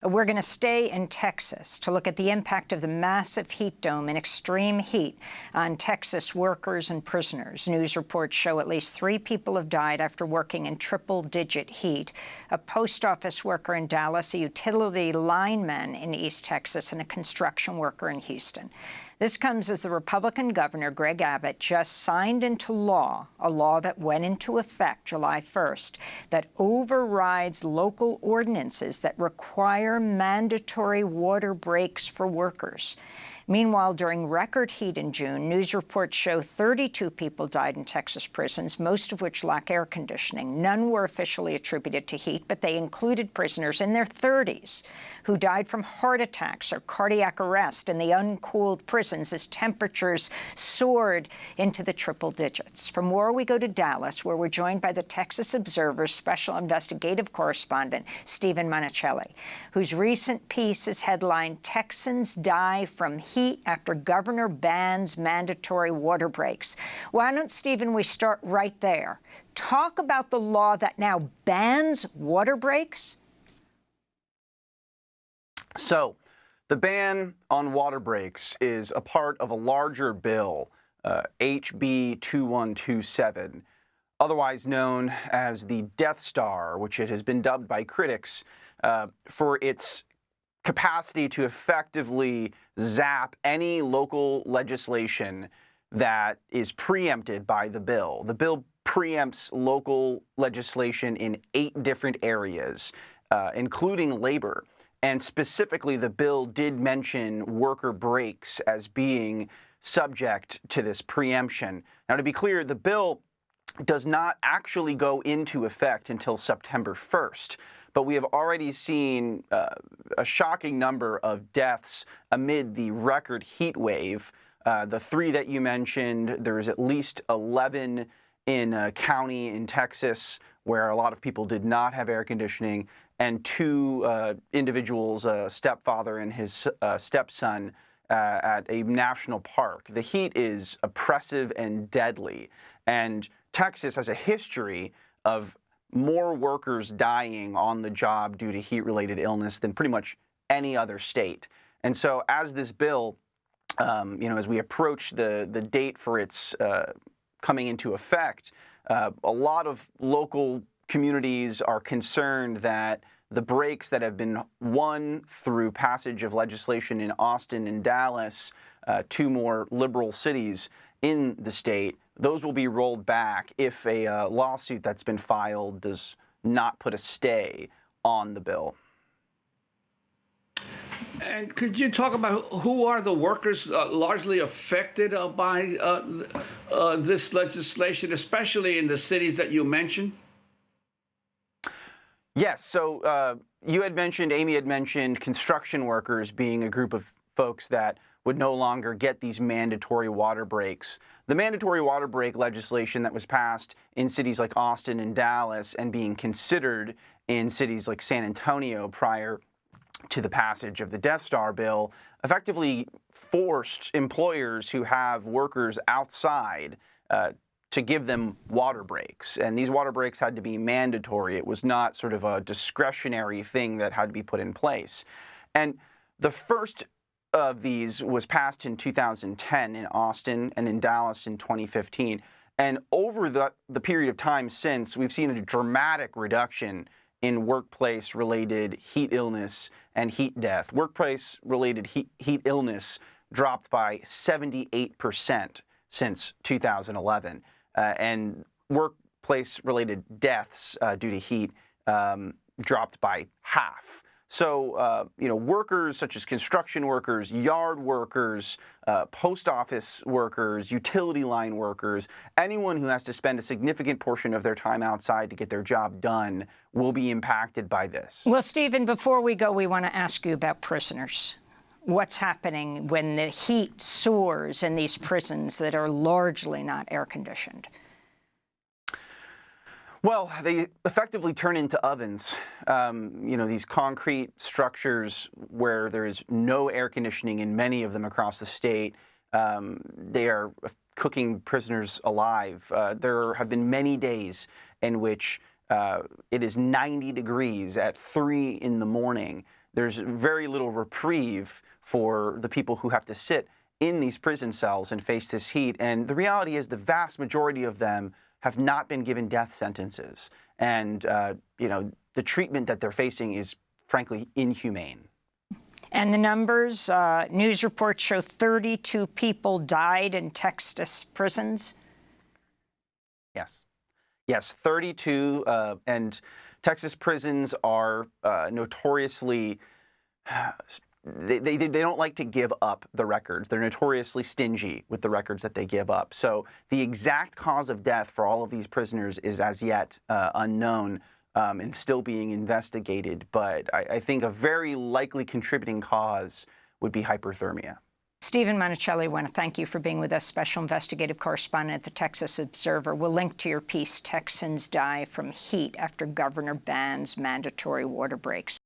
We're going to stay in Texas to look at the impact of the massive heat dome and extreme heat on Texas workers and prisoners. News reports show at least 3 people have died after working in triple-digit heat: a post office worker in Dallas, a utility lineman in East Texas, and a construction worker in Houston. This comes as the Republican Governor Greg Abbott just signed into law a law that went into effect July 1st that overrides local ordinances that require mandatory water breaks for workers. Meanwhile, during record heat in June, news reports show 32 people died in Texas prisons, most of which lack air conditioning. None were officially attributed to heat, but they included prisoners in their 30s who died from heart attacks or cardiac arrest in the uncooled prisons as temperatures soared into the triple digits. From more, we go to Dallas, where we're joined by the Texas Observer's special investigative correspondent, Steven Monacelli, whose recent piece is headlined, "Texans Die from Heat After Governor Bans Mandatory Water Breaks." Why don't, Steven, we start right there? Talk about the law that now bans water breaks. So, the ban on water breaks is a part of a larger bill, HB 2127, otherwise known as the Death Star, which it has been dubbed by critics for its capacity to effectively zap any local legislation that is preempted by the bill. The bill preempts local legislation in 8 different areas, including labor. And specifically, the bill did mention worker breaks as being subject to this preemption. Now, to be clear, the bill does not actually go into effect until September 1st. But we have already seen a shocking number of deaths amid the record heat wave. The 3 that you mentioned, there is at least 11 in a county in Texas where a lot of people did not have air conditioning, and 2 individuals, a stepfather and his stepson, at a national park. The heat is oppressive and deadly, and Texas has a history of more workers dying on the job due to heat-related illness than pretty much any other state. And so as this bill, as we approach the date for its coming into effect, a lot of local communities are concerned that the breaks that have been won through passage of legislation in Austin and Dallas, 2 more liberal cities in the state, those will be rolled back if a lawsuit that's been filed does not put a stay on the bill. And could you talk about who are the workers largely affected by this legislation, especially in the cities that you mentioned? Yes. So Amy had mentioned construction workers being a group of folks that would no longer get these mandatory water breaks. The mandatory water break legislation that was passed in cities like Austin and Dallas and being considered in cities like San Antonio prior to the passage of the Death Star bill effectively forced employers who have workers outside to give them water breaks. And these water breaks had to be mandatory. It was not sort of a discretionary thing that had to be put in place. And the first of these was passed in 2010 in Austin and in Dallas in 2015. And over the period of time since, we've seen a dramatic reduction in workplace-related heat illness and heat death. Workplace-related heat illness dropped by 78% since 2011. And workplace-related deaths due to heat dropped by half. So, workers such as construction workers, yard workers, post office workers, utility line workers, anyone who has to spend a significant portion of their time outside to get their job done will be impacted by this. Well, Steven, before we go, we want to ask you about prisoners. What's happening when the heat soars in these prisons that are largely not air-conditioned? Well, they effectively turn into ovens. These concrete structures where there is no air conditioning in many of them across the state, they are cooking prisoners alive. There have been many days in which it is 90 degrees at 3 in the morning, there's very little reprieve for the people who have to sit in these prison cells and face this heat. And the reality is the vast majority of them have not been given death sentences. And, the treatment that they're facing is, frankly, inhumane. And the numbers, news reports show 32 people died in Texas prisons. Yes, 32. And Texas prisons are notoriously, they don't like to give up the records. They're notoriously stingy with the records that they give up. So the exact cause of death for all of these prisoners is as yet unknown and still being investigated. But I think a very likely contributing cause would be hyperthermia. Steven Monacelli, I want to thank you for being with us, special investigative correspondent at the Texas Observer. We'll link to your piece, Texans Die from Heat After Governor Bans Mandatory Water Breaks.